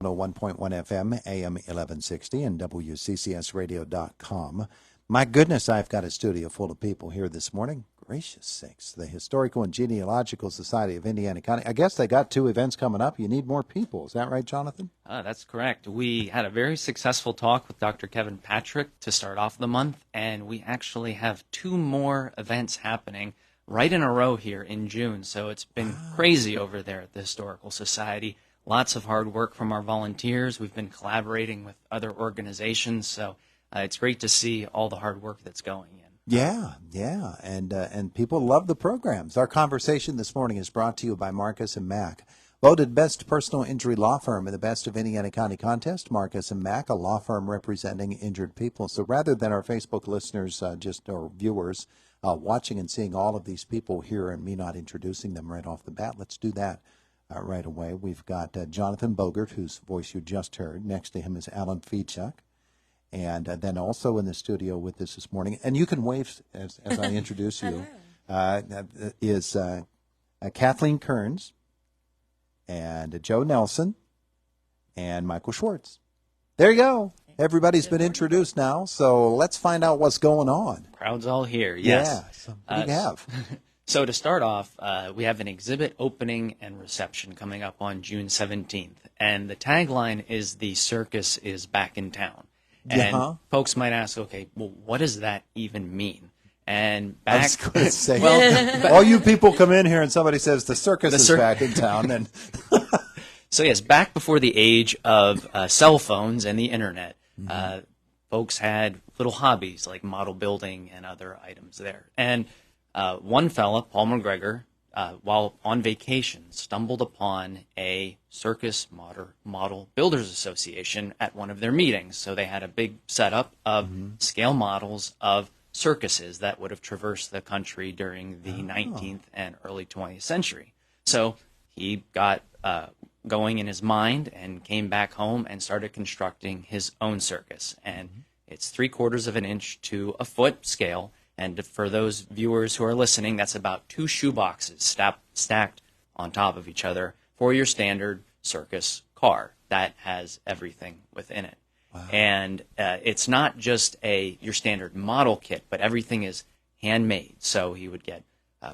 101.1 FM, AM 1160, and WCCSradio.com. My goodness, I've got a studio full of people here this morning. Gracious sakes. The Historical and Genealogical Society of Indiana County. I guess they got 2 events coming up. You need more people. Is that right, Jonathan? That's correct. We had a very successful talk with Dr. Kevin Patrick to start off the month, and we actually have 2 more events happening right in a row here in June. So it's been crazy over there at the Historical Society. Lots of hard work from our volunteers. We've been collaborating with other organizations, so it's great to see all the hard work that's going in. Yeah, and people love the programs. Our conversation this morning is brought to you by Marcus and Mack. Voted best personal injury law firm in the Best of Indiana County contest, Marcus and Mack, a law firm representing injured people. So rather than our Facebook listeners, or viewers, watching and seeing all of these people here and me not introducing them right off the bat, let's do that. Right away. We've got Jonathan Bogert, whose voice you just heard. Next to him is Alan Feechuk. And then also in the studio with us this morning, and you can wave as I introduce you, is Kathleen Kearns and Joe Nelson and Michael Schwartz. There you go. Everybody's been introduced now, so let's find out what's going on. Crowd's all here, yes. Yeah, so what do you have? So to start off, we have an exhibit opening and reception coming up on June 17th. And the tagline is "The circus is back in town." And folks might ask, okay, well, what does that even mean? And back, I was going to say, well, all you people come in here and somebody says the circus is back in town. And so yes, back before the age of cell phones and the internet, folks had little hobbies like model building and other items there. And one fella, Paul McGregor, while on vacation, stumbled upon a circus model builders association at one of their meetings. So they had a big setup of scale models of circuses that would have traversed the country during the 19th and early 20th century. So he got going in his mind and came back home and started constructing his own circus. And it's 3/4 of an inch to a foot scale. And for those viewers who are listening, that's about 2 shoe boxes stacked on top of each other for your standard circus car that has everything within it. Wow. And it's not just your standard model kit, but everything is handmade. So he would get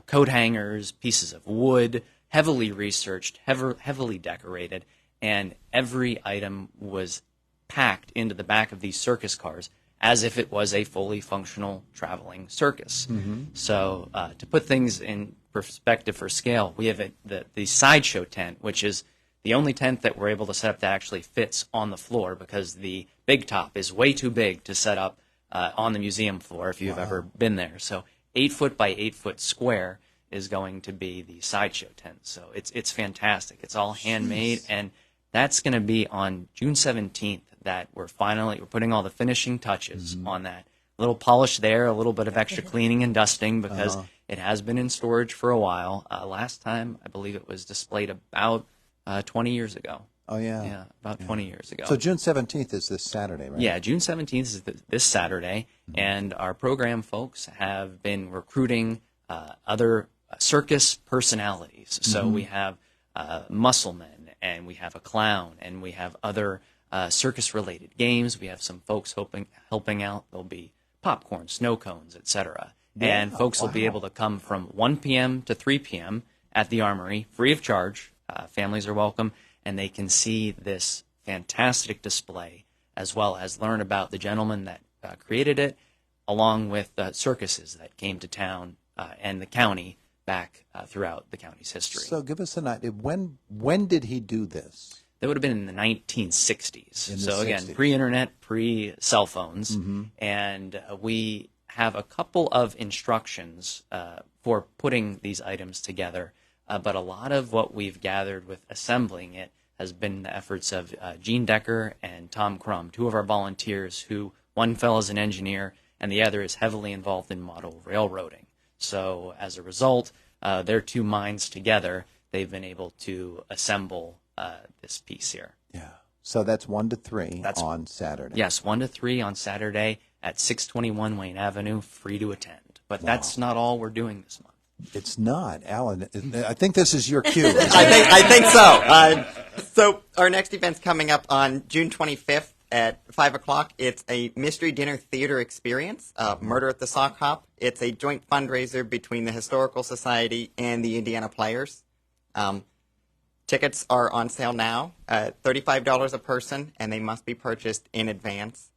coat hangers, pieces of wood, heavily researched, heavily decorated, and every item was packed into the back of these circus cars as if it was a fully functional traveling circus. So to put things in perspective for scale, we have the sideshow tent, which is the only tent that we're able to set up that actually fits on the floor because the big top is way too big to set up on the museum floor if you've ever been there. So 8 foot by 8 foot square is going to be the sideshow tent. So it's fantastic. It's all handmade, and that's going to be on June 17th. That we're putting all the finishing touches on that. A little polish there, a little bit of extra cleaning and dusting because it has been in storage for a while. Last time, I believe it was displayed about 20 years ago. Oh, yeah. Yeah, about 20 years ago. So June 17th is this Saturday, right? Yeah, June 17th is this Saturday, and our program folks have been recruiting other circus personalities. So we have Musclemen, and we have a clown, and we have other circus-related games. We have some folks helping out. There'll be popcorn, snow cones, etc. And folks will be able to come from 1 p.m. to 3 p.m. at the Armory, free of charge. Families are welcome, and they can see this fantastic display as well as learn about the gentleman that created it, along with circuses that came to town and the county back throughout the county's history. So give us an idea. When did he do this? That would have been in the 1960s. So again, pre-internet, pre-cell phones. And we have a couple of instructions for putting these items together. But a lot of what we've gathered with assembling it has been the efforts of Gene Decker and Tom Crum, 2 of our volunteers who, one fellow is an engineer and the other is heavily involved in model railroading. So as a result, their 2 minds together, they've been able to assemble this piece here. Yeah. So that's 1 to 3 on Saturday. Yes, 1 to 3 on Saturday at 621 Wayne Avenue, free to attend. But that's not all we're doing this month. It's not, Alan. I think this is your cue. I think so. So our next event's coming up on June 25th at 5 o'clock. It's a mystery dinner theater experience, Murder at the Sock Hop. It's a joint fundraiser between the Historical Society and the Indiana Players. Tickets are on sale now, $35 a person, and they must be purchased in advance.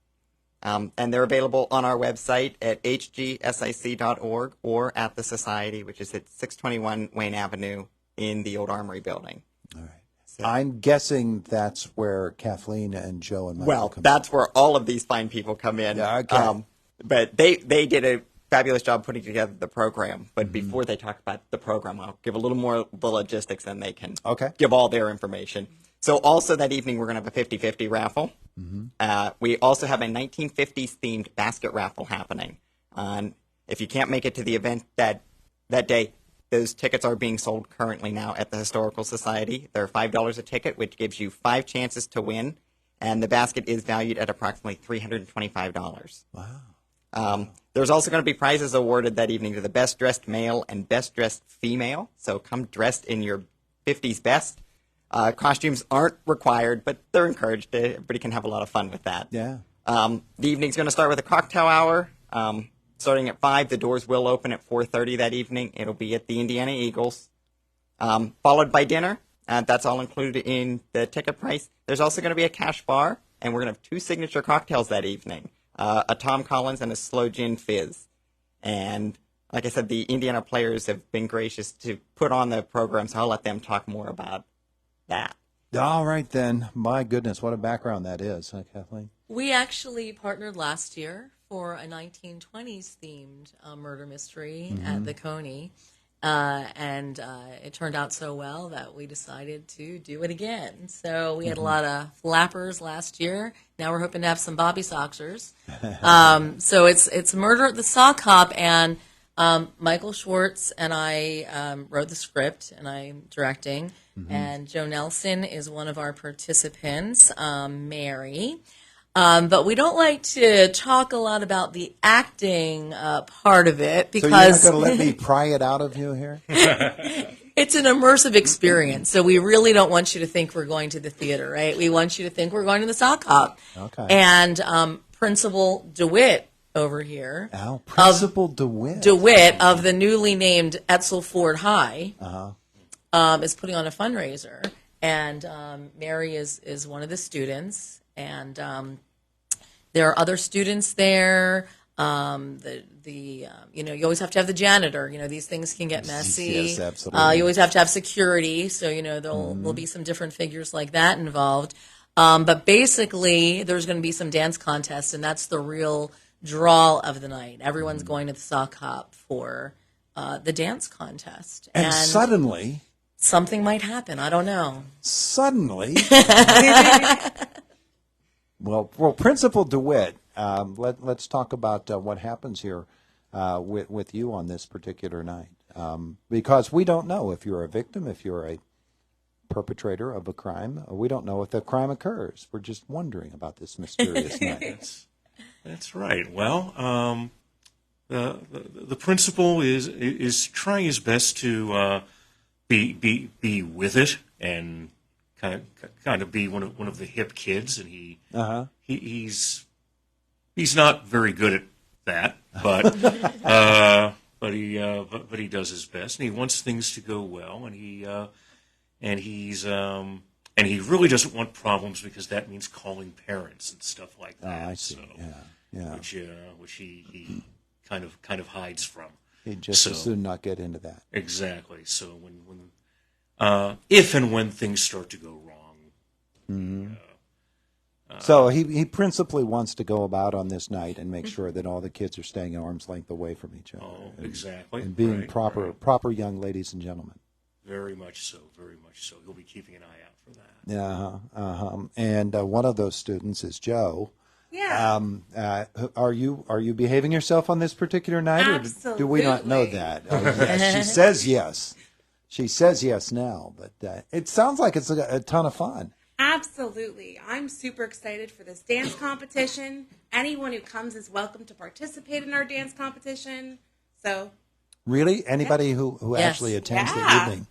And they're available on our website at hgsic.org or at the Society, which is at 621 Wayne Avenue in the old Armory building. All right. So, I'm guessing that's where Kathleen and Joe and Michael well, come that's where all of these fine people come in. Yeah, okay. But they did a fabulous job putting together the program. But before they talk about the program, I'll give a little more of the logistics, and they can give all their information. So also that evening, we're going to have a 50-50 raffle. We also have a 1950s themed basket raffle happening. If you can't make it to the event that day, those tickets are being sold currently now at the Historical Society. They're $5 a ticket, which gives you 5 chances to win, and the basket is valued at approximately $325. Wow. There's also going to be prizes awarded that evening to the best dressed male and best dressed female. So come dressed in your 50s best. Costumes aren't required, but they're encouraged. Everybody can have a lot of fun with that. Yeah. The evening's going to start with a cocktail hour. Starting at 5, the doors will open at 4:30 that evening. It'll be at the Indiana Eagles. Followed by dinner. That's all included in the ticket price. There's also going to be a cash bar, and we're going to have 2 signature cocktails that evening, a Tom Collins and a Slow Gin Fizz. And like I said, the Indiana Players have been gracious to put on the program, so I'll let them talk more about that. All right, then. My goodness, what a background that is, huh, Kathleen? We actually partnered last year for a 1920s themed murder mystery at the Coney. And it turned out so well that we decided to do it again. So we had a lot of flappers last year. Now we're hoping to have some Bobby Soxers. So it's Murder at the Sock Hop, and Michael Schwartz and I wrote the script, and I'm directing. And Joe Nelson is one of our participants, Mary. But we don't like to talk a lot about the acting part of it because So you're not going to let me pry it out of you here? it's an immersive experience. So we really don't want you to think we're going to the theater, right? We want you to think we're going to the sock hop. Okay. And Principal DeWitt over here. Principal DeWitt. DeWitt of the newly named Etzel Ford High is putting on a fundraiser. And Mary is one of the students. And there are other students there. You always have to have the janitor. These things can get messy. Yes, absolutely. You always have to have security. So, there'll be some different figures like that involved. But basically, there's going to be some dance contests, and that's the real draw of the night. Everyone's going to the sock hop for the dance contest. And suddenly... something might happen. I don't know. Suddenly... Well, Principal DeWitt, let's talk about what happens here with you on this particular night. Because we don't know if you're a victim, if you're a perpetrator of a crime. We don't know if the crime occurs. We're just wondering about this mysterious night. That's right. Well, the principal is trying his best to be with it and kind of be one of the hip kids, and he's not very good at that, but he does his best, and he wants things to go well, and he really doesn't want problems because that means calling parents and stuff like that. I see. So, yeah. Which he kind of hides from. He'd just as soon not get into that. Exactly. So when if and when things start to go wrong. So he principally wants to go about on this night and make sure that all the kids are staying at arm's length away from each other. Oh, exactly. And being Right, proper right. proper young ladies and gentlemen. Very much so, very much so. He'll be keeping an eye out for that. And one of those students is Joe. Yeah. Are you behaving yourself on this particular night, or do we not know Absolutely. that? Oh, yes. She says yes. She says yes now, but it sounds like it's a ton of fun. Absolutely. I'm super excited for this dance competition. Anyone who comes is welcome to participate in our dance competition. So Really? Anybody who Yes. actually attends the Yeah. evening?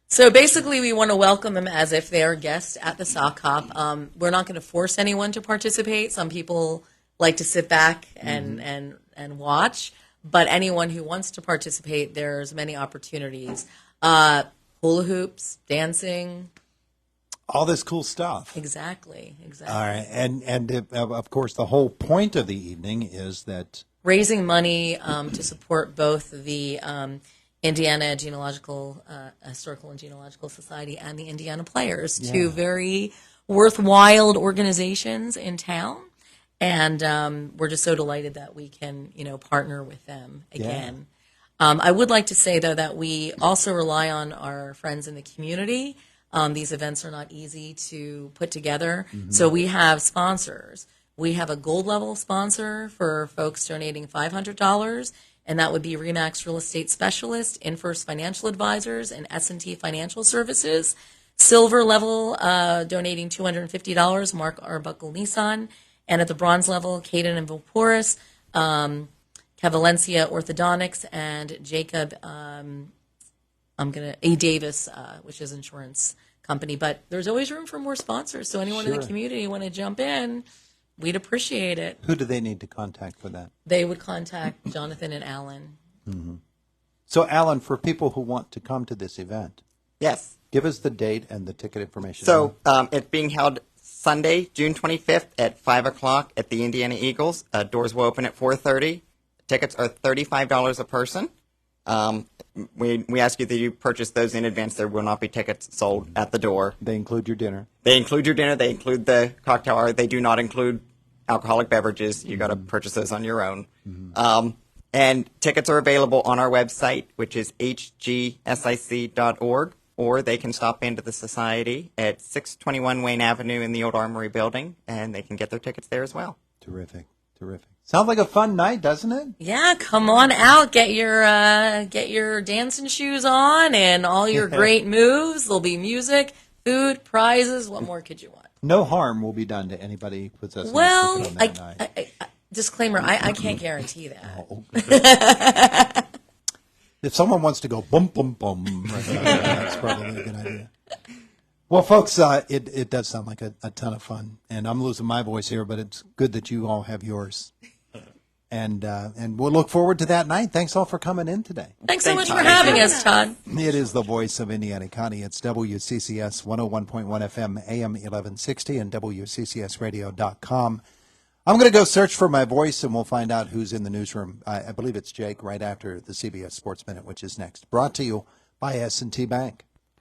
So basically, we want to welcome them as if they are guests at the sock hop. We're not going to force anyone to participate. Some people like to sit back and watch, but anyone who wants to participate, there's many opportunities. Hula hoops, dancing, All this cool stuff. exactly. All right, and of course, the whole point of the evening is that Raising money to support both the Indiana Genealogical, Historical and Genealogical Society and the Indiana Players, two very worthwhile organizations in town. And we're just so delighted that we can, partner with them again. I would like to say, though, that we also rely on our friends in the community. These events are not easy to put together. So we have sponsors. We have a gold level sponsor for folks donating $500, and that would be Remax Real Estate Specialist, Infirst Financial Advisors, and S&T Financial Services. Silver level, donating $250, Mark Arbuckle Nissan. And at the bronze level, Caden and Vilporis, Cavalencia Orthodontics, and Jacob, A. Davis, which is insurance company. But there's always room for more sponsors. So anyone in the community want to jump in, we'd appreciate it. who do they need to contact for that? They would contact Jonathan and Alan. So, Alan, for people who want to come to this event, Yes. give us the date and the ticket information. So it's being held Sunday, June 25th at 5 o'clock at the Indiana Eagles. Doors will open at 4:30. Tickets are $35 a person. We ask you that you purchase those in advance. There will not be tickets sold at the door. They include your dinner. They include your dinner. They include the cocktail hour. They do not include alcoholic beverages. You got to purchase those on your own. And tickets are available on our website, which is hgsic.org, or they can stop into the society at 621 Wayne Avenue in the old Armory building, and they can get their tickets there as well. Terrific. Sounds like a fun night, doesn't it? Yeah, come on out, get your dancing shoes on and all your great moves. There'll be music, food, prizes. What more could you want? No harm will be done to anybody possessing Well, a ticket on that night. disclaimer, I can't guarantee that. If someone wants to go boom, boom, boom, that's probably a good idea. Well, folks, it does sound like a ton of fun, and I'm losing my voice here, but it's good that you all have yours. And we'll look forward to that night. Thanks all for coming in today. Thanks so much for having us, Todd. It is the voice of Indiana County. It's WCCS 101.1 FM, AM 1160, and WCCSradio.com. I'm going to go search for my voice, and we'll find out who's in the newsroom. I believe it's Jake right after the CBS Sports Minute, which is next. Brought to you by S&T Bank.